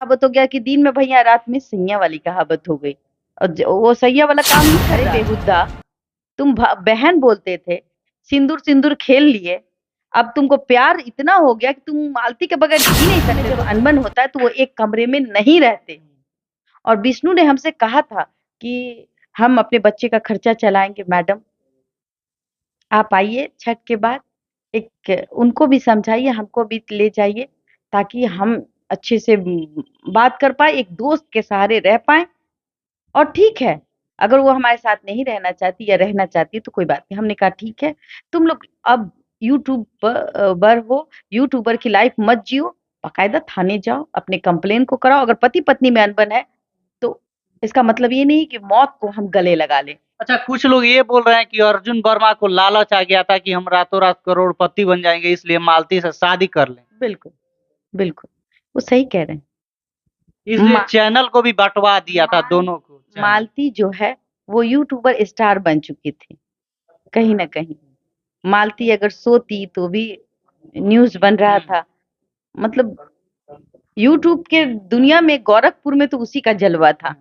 कहावत हो गया कि दिन में भैया रात में सैया वाली कहावत हो गई। और वो सैया वाला काम नहीं कर रहा। बेहुदा, तुम बहन बोलते थे, सिंदूर सिंदूर खेल लिए, अब तुमको प्यार इतना हो गया कि तुम मालती के बगैर जी नहीं सकते। जब अनबन होता है तो वो एक कमरे में नहीं रहते। और विष्णु ने हमसे कहा था कि हम अपने बच्चे का खर्चा चलाएंगे मैडम, आप आइए छठ के बाद, एक उनको भी समझाइए, हमको भी ले जाइए, ताकि हम अच्छे से बात कर पाए, एक दोस्त के सहारे रह पाए। और ठीक है, अगर वो हमारे साथ नहीं रहना चाहती या रहना चाहती तो कोई बात नहीं। हमने कहा ठीक है, तुम लोग अब यूट्यूबर हो, यूट्यूबर की लाइफ मत जियो, बाकायदा थाने जाओ, अपने कंप्लेन को कराओ। अगर पति पत्नी में अनबन है तो इसका मतलब ये नहीं कि मौत को हम गले लगा लें। अच्छा, कुछ लोग ये बोल रहे हैं कि अर्जुन वर्मा को लालच आ गया था कि हम रातों रात करोड़पति बन जाएंगे, इसलिए मालती से शादी कर लें। बिल्कुल, बिल्कुल, वो सही कह रहे हैं। इसलिए मा, चैनल को भी बंटवा दिया था, दोनों को चैनल। मालती जो है वो यूट्यूबर स्टार बन चुकी थी कहीं ना कहीं। मालती अगर सोती तो भी न्यूज बन रहा था। मतलब यूट्यूब के दुनिया में गोरखपुर में तो उसी का जलवा था।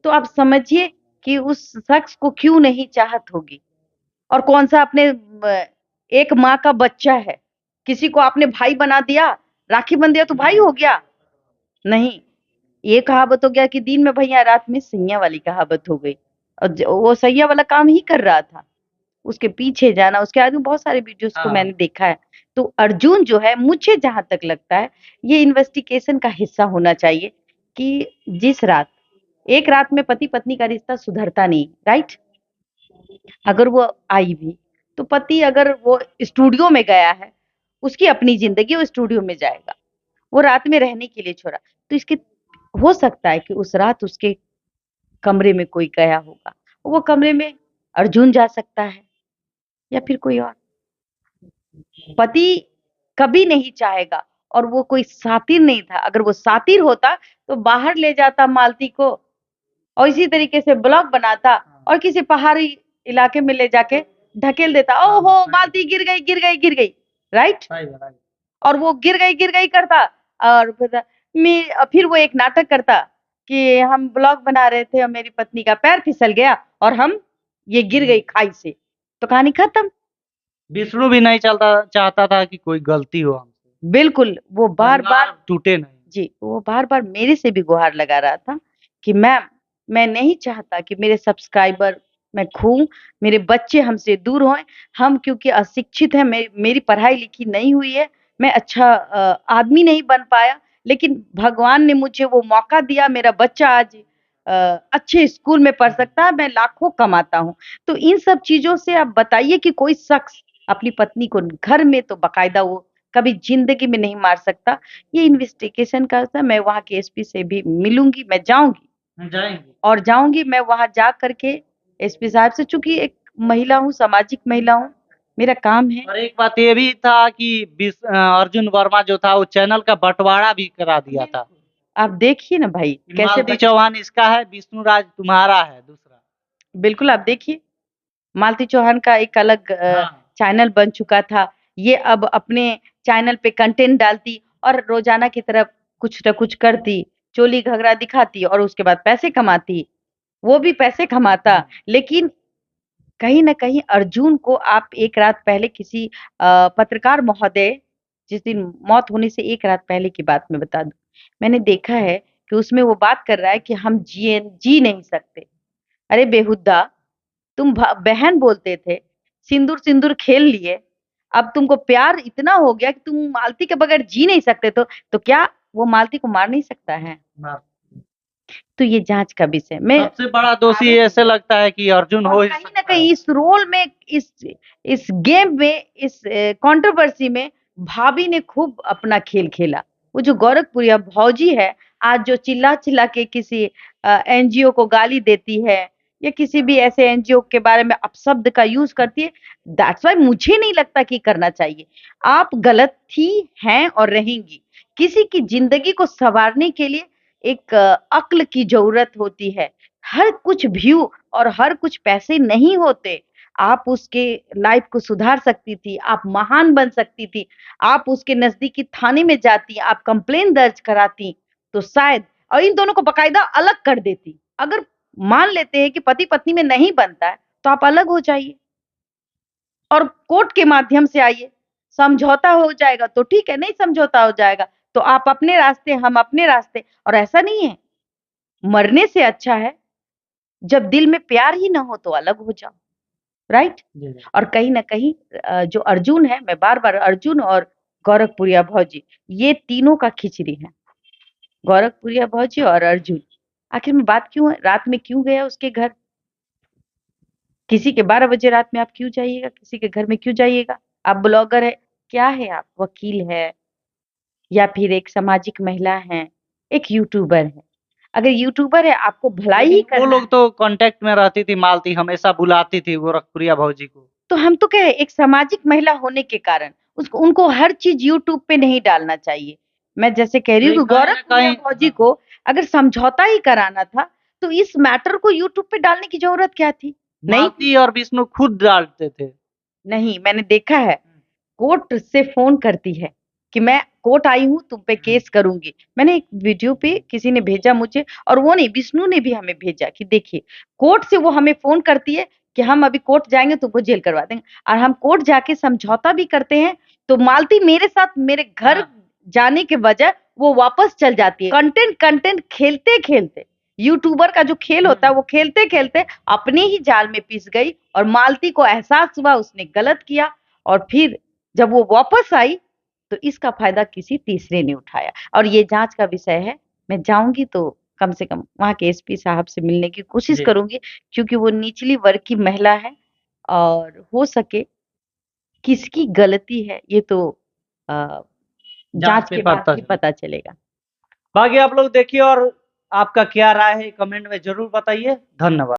तो आप समझिए कि उस शख्स को क्यों नहीं चाहत होगी। और कौन सा अपने एक माँ का बच्चा है, किसी को आपने भाई बना दिया, राखी बन दिया तो भाई हो गया? नहीं, ये कहावत हो गया कि दिन में भैया रात में सैया वाली कहावत हो गई। और वो सैया वाला काम ही कर रहा था, उसके पीछे जाना। उसके आगे बहुत सारे वीडियोस को मैंने देखा है। तो अर्जुन जो है, मुझे जहां तक लगता है, ये इन्वेस्टिगेशन का हिस्सा होना चाहिए कि जिस रात, एक रात में पति पत्नी का रिश्ता सुधरता नहीं, राइट? अगर वो आई भी तो पति अगर वो स्टूडियो में गया है, उसकी अपनी जिंदगी, वो स्टूडियो में जाएगा, वो रात में रहने के लिए छोड़ा, तो इसके हो सकता है कि उस रात उसके कमरे में कोई गया होगा। वो कमरे में अर्जुन जा सकता है या फिर कोई और। पति कभी नहीं चाहेगा, और वो कोई सातिर नहीं था। अगर वो सातिर होता तो बाहर ले जाता मालती को, और इसी तरीके से ब्लॉग बनाता और किसी पहाड़ी इलाके में ले जाके ढकेल देता। ओहो, मालती गिर गई, गिर गई, गिर गई, राइट? और वो गिर गई करता। और फिर वो एक नाटक करता कि हम ब्लॉग बना रहे थे और मेरी पत्नी का पैर फिसल गया और हम ये गिर गई खाई से, तो कहानी खत्म। विष्णु भी नहीं चलता चाहता था कि कोई गलती हो हमसे, बिल्कुल, वो बार बार टूटे नहीं। जी, वो बार बार मेरे से भी गुहार लगा रहा था कि मैम, मैं नहीं चाहता कि मेरे सब्सक्राइबर मैं खोऊं, मेरे बच्चे हमसे दूर हों। हम क्योंकि अशिक्षित हैं, मेरी पढ़ाई लिखी नहीं हुई है, मैं अच्छा आदमी नहीं बन पाया, लेकिन भगवान ने मुझे वो मौका दिया, मेरा बच्चा आज अच्छे स्कूल में पढ़ सकता है, मैं लाखों कमाता हूँ। तो इन सब चीजों से आप बताइए कि कोई शख्स अपनी पत्नी को घर में तो बाकायदा वो कभी जिंदगी में नहीं मार सकता। ये इन्वेस्टिगेशन का था। मैं वहाँ के एसपी से भी मिलूंगी, मैं जाऊंगी जाएंगे। और जाऊंगी मैं वहां जा करके एसपी साहब से, चूंकि एक महिला हूँ, सामाजिक महिला हूँ, मेरा काम है। और एक बात ये भी था कि अर्जुन वर्मा जो था वो चैनल का बंटवारा भी करा दिया था। आप देखिए ना भाई, कैसे मालती चौहान इसका है, विष्णु राज तुम्हारा है दूसरा। बिल्कुल, आप देखिए, मालती चौहान का एक अलग चैनल बन चुका था। ये अब अपने चैनल पे कंटेंट डालती और रोजाना की तरफ कुछ न कुछ करती, चोली घगरा दिखाती और उसके बाद पैसे कमाती। वो भी पैसे कमाता, लेकिन कहीं न कहीं अर्जुन को आप एक रात पहले किसी पत्रकार महोदय, जिस दिन मौत होने से एक रात पहले की बात मैं बता दूँ, मैंने देखा है कि उसमें वो बात कर रहा है कि हम जी नहीं सकते। अरे बेहुदा, तुम बहन बोलते थे, सिंदूर सिंदूर खेल लिए, अब तुमको प्यार इतना हो गया कि तुम मालती के बगैर जी नहीं सकते, तो क्या वो मालती को मार नहीं सकता है? तो ये जांच का विषय। मैं सबसे बड़ा दोषी ऐसे लगता है कि अर्जुन हो ही कहीं ना कहीं इस रोल में, इस गेम में, इस कंट्रोवर्सी में भाभी ने खूब अपना खेल खेला। वो जो गोरखपुरिया भौजी है, आज जो चिल्ला चिल्ला के किसी एनजीओ को गाली देती है या किसी भी ऐसे एनजीओ के बारे में अपशब्द का यूज करती है, दैट्स वाई मुझे नहीं लगता कि करना चाहिए। आप गलत थी, हैं और रहेंगी। किसी की जिंदगी को संवारने के लिए एक अक्ल की जरूरत होती है। हर कुछ व्यू और हर कुछ पैसे नहीं होते। आप उसके लाइफ को सुधार सकती थी, आप महान बन सकती थी, आप उसके नजदीकी थाने में जाती, आप कंप्लेन दर्ज कराती, तो शायद, और इन दोनों को बकायदा अलग कर देती। अगर मान लेते हैं कि पति पत्नी में नहीं बनता है तो आप अलग हो जाइए और कोर्ट के माध्यम से आइए, समझौता हो जाएगा तो ठीक है, नहीं समझौता हो जाएगा तो आप अपने रास्ते, हम अपने रास्ते। और ऐसा नहीं है, मरने से अच्छा है जब दिल में प्यार ही ना हो तो अलग हो जाओ, राइट। और कहीं ना कहीं जो अर्जुन है, मैं बार बार अर्जुन और गोरखपुरिया भौजी, ये तीनों का खिचड़ी है, गोरखपुरिया भौजी और अर्जुन। आखिर में बात क्यों है, रात में क्यों गया उसके घर, किसी के 12 बजे रात में आप क्यों जाइएगा, किसी के घर में क्यों जाइएगा। आप ब्लॉगर है, क्या है, आप वकील है या फिर एक सामाजिक महिला है, एक यूट्यूबर है। अगर यूट्यूबर है, आपको भलाई ही वो करना लोग है, तो कांटेक्ट में रहती थी, मालती हमेशा बुलाती थी गोरखपुरिया भौजी को। तो हम तो कहे एक सामाजिक महिला होने के कारण उसको, उनको हर चीज यूट्यूब पे नहीं डालना चाहिए। मैं जैसे कह रही हूँ कि कहीं ना गोरखपुरिया कहीं भौजी को अगर समझौता ही कराना था तो इस मैटर को यूट्यूब पे डालने की जरूरत क्या थी। नहीं, मालती और विष्णु खुद डालते थे। नहीं, मैंने देखा है, कोर्ट से फोन करती है कि मैं कोर्ट आई हूँ, तुम पे केस करूंगी। मैंने एक वीडियो पे किसी ने भेजा मुझे, और वो नहीं, विष्णु ने भी हमें भेजा कि देखिए, कोर्ट से वो हमें फोन करती है कि हम अभी कोर्ट जाएंगे, तुमको जेल करवा देंगे। और हम कोर्ट जाके समझौता भी करते हैं तो मालती मेरे साथ मेरे घर जाने के बजाय वो वापस चल जाती है। कंटेंट कंटेंट खेलते खेलते, यूट्यूबर का जो खेल होता है वो खेलते खेलते अपने ही जाल में पिस गई, और मालती को एहसास हुआ उसने गलत किया। और फिर जब वो वापस आई तो इसका फायदा किसी तीसरे ने उठाया, और ये जांच का विषय है। मैं जाऊंगी तो कम से कम वहां के एसपी साहब से मिलने की कोशिश जी। करूंगी, क्योंकि वो निचली वर्ग की महिला है, और हो सके किसकी गलती है ये तो जांच पे के बाद ही चलेगा। पता चलेगा। बाकी आप लोग देखिए और आपका क्या राय है कमेंट में जरूर बताइए। धन्यवाद।